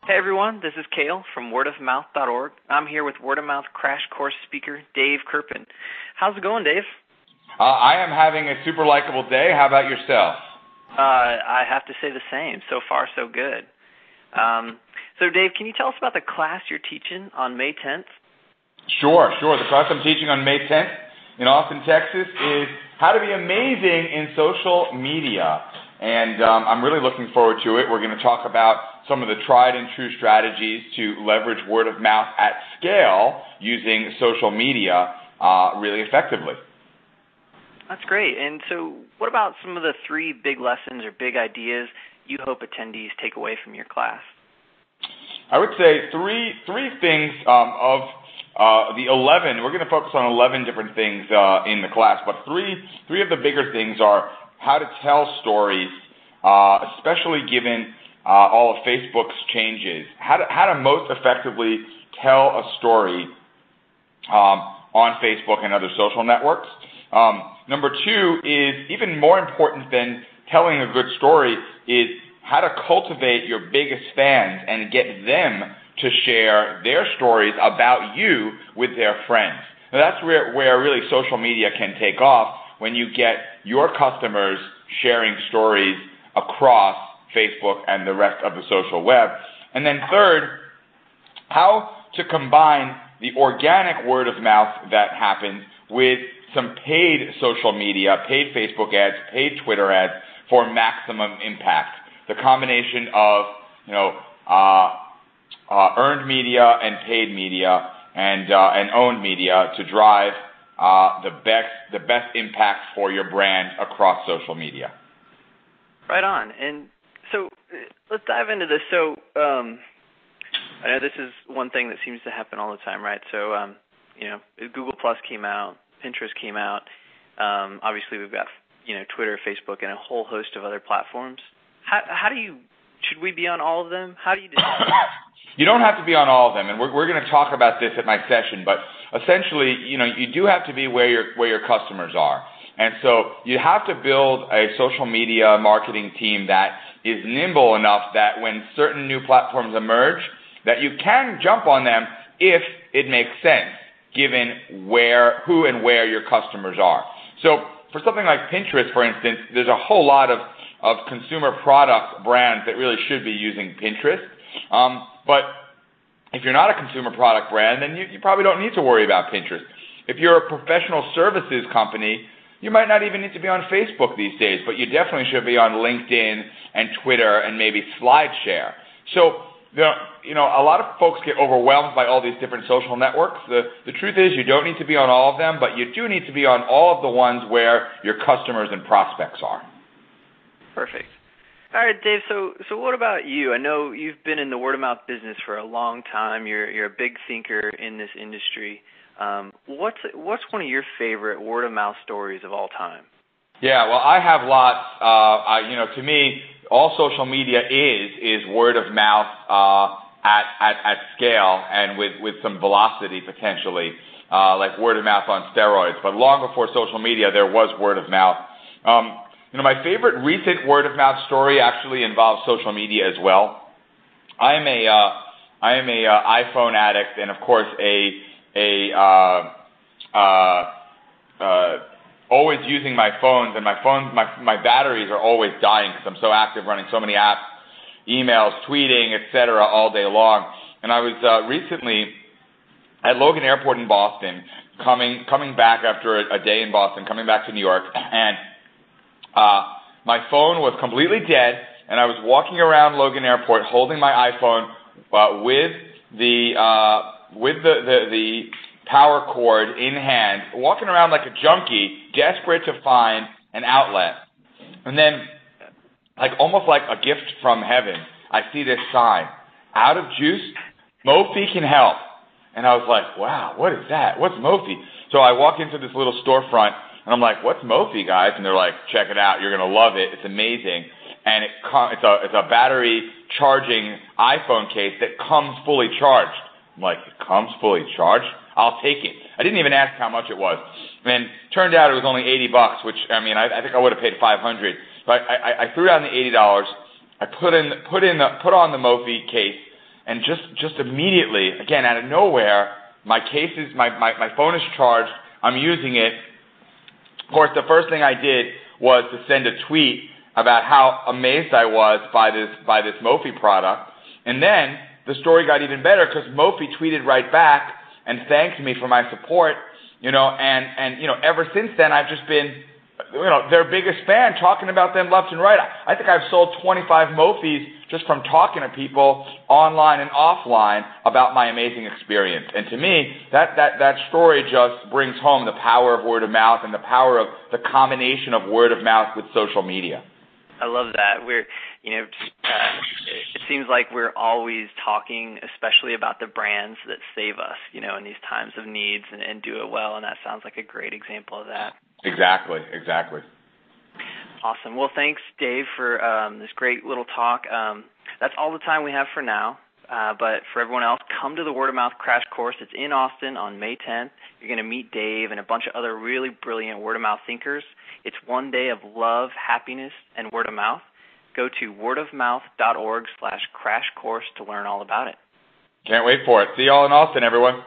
Hey everyone, this is Kale from wordofmouth.org. I'm here with Word of Mouth Crash Course speaker Dave Kerpen. How's it going, Dave? I am having a super likable day. How about yourself? I have to say the same. So far, so good. So Dave, can you tell us about the class you're teaching on May 10th? Sure. The class I'm teaching on May 10th in Austin, Texas is how to be amazing in social media. And I'm really looking forward to it. We're going to talk about some of the tried and true strategies to leverage word of mouth at scale using social media really effectively. That's great. And so what about some of the 3 big lessons or big ideas you hope attendees take away from your class? I would say three things of the 11. We're going to focus on 11 different things in the class, but three of the bigger things are how to tell stories, especially given all of Facebook's changes. How to most effectively tell a story on Facebook and other social networks. Number 2 is even more important than telling a good story is how to cultivate your biggest fans and get them to share their stories about you with their friends. Now that's where really social media can take off, when you get your customers sharing stories across Facebook and the rest of the social web. And then third, how to combine the organic word of mouth that happens with some paid social media, paid Facebook ads, paid Twitter ads for maximum impact. The combination of earned media and paid media and owned media to drive the best impact for your brand across social media. Right on. And so let's dive into this. So I know this is one thing that seems to happen all the time, right? So Google Plus came out, Pinterest came out. Obviously, we've got Twitter, Facebook, and a whole host of other platforms. Should we be on all of them? How do you decide? You don't have to be on all of them, and we're going to talk about this at my session. But essentially, you do have to be where your customers are, and so you have to build a social media marketing team that is nimble enough that when certain new platforms emerge, that you can jump on them if it makes sense, given who and where your customers are. So for something like Pinterest, for instance, there's a whole lot of consumer product brands that really should be using Pinterest. But if you're not a consumer product brand, then you probably don't need to worry about Pinterest. If you're a professional services company, you might not even need to be on Facebook these days, but you definitely should be on LinkedIn and Twitter and maybe SlideShare. So, a lot of folks get overwhelmed by all these different social networks. The truth is you don't need to be on all of them, but you do need to be on all of the ones where your customers and prospects are. Perfect. All right, Dave, so what about you? I know you've been in the word-of-mouth business for a long time. You're a big thinker in this industry. What's one of your favorite word-of-mouth stories of all time? Yeah, well, I have lots. To me, all social media is word of mouth at scale and with some velocity potentially, like word of mouth on steroids. But long before social media, there was word of mouth. My favorite recent word of mouth story actually involves social media as well. I am a iPhone addict, and of course always using my phones, and my batteries are always dying because I'm so active running so many apps, emails, tweeting, etc. all day long. And I was recently at Logan Airport in Boston, coming back after a day in Boston, coming back to New York, and my phone was completely dead, and I was walking around Logan Airport holding my iPhone with the power cord in hand, walking around like a junkie, desperate to find an outlet. And then, almost like a gift from heaven, I see this sign, out of juice, Mophie can help. And I was like, wow, what is that? What's Mophie? So I walk into this little storefront, and I'm like, what's Mophie, guys? And they're like, check it out. You're going to love it. It's amazing. And it's a battery charging iPhone case that comes fully charged. I'm like, it comes fully charged? I'll take it. I didn't even ask how much it was. And turned out it was only $80, which, I think I would have paid $500. But I threw down the $80. I put on the Mophie case, and just immediately, again, out of nowhere, my phone is charged. I'm using it. Of course, the first thing I did was to send a tweet about how amazed I was by this Mophie product. And then the story got even better because Mophie tweeted right back and thanked me for my support, and ever since then I've just been, their biggest fan, talking about them left and right. I think I've sold 25 Mophies just from talking to people online and offline about my amazing experience. And to me, that story just brings home the power of word of mouth and the power of the combination of word of mouth with social media. I love that. It seems like we're always talking, especially about the brands that save us, in these times of needs and do it well. And that sounds like a great example of that. Exactly. Awesome. Well, thanks, Dave, for this great little talk. That's all the time we have for now. But for everyone else, come to the Word of Mouth Crash Course. It's in Austin on May 10th. You're going to meet Dave and a bunch of other really brilliant Word of Mouth thinkers. It's one day of love, happiness, and word of mouth. Go to wordofmouth.org/crash course to learn all about it. Can't wait for it. See you all in Austin, everyone.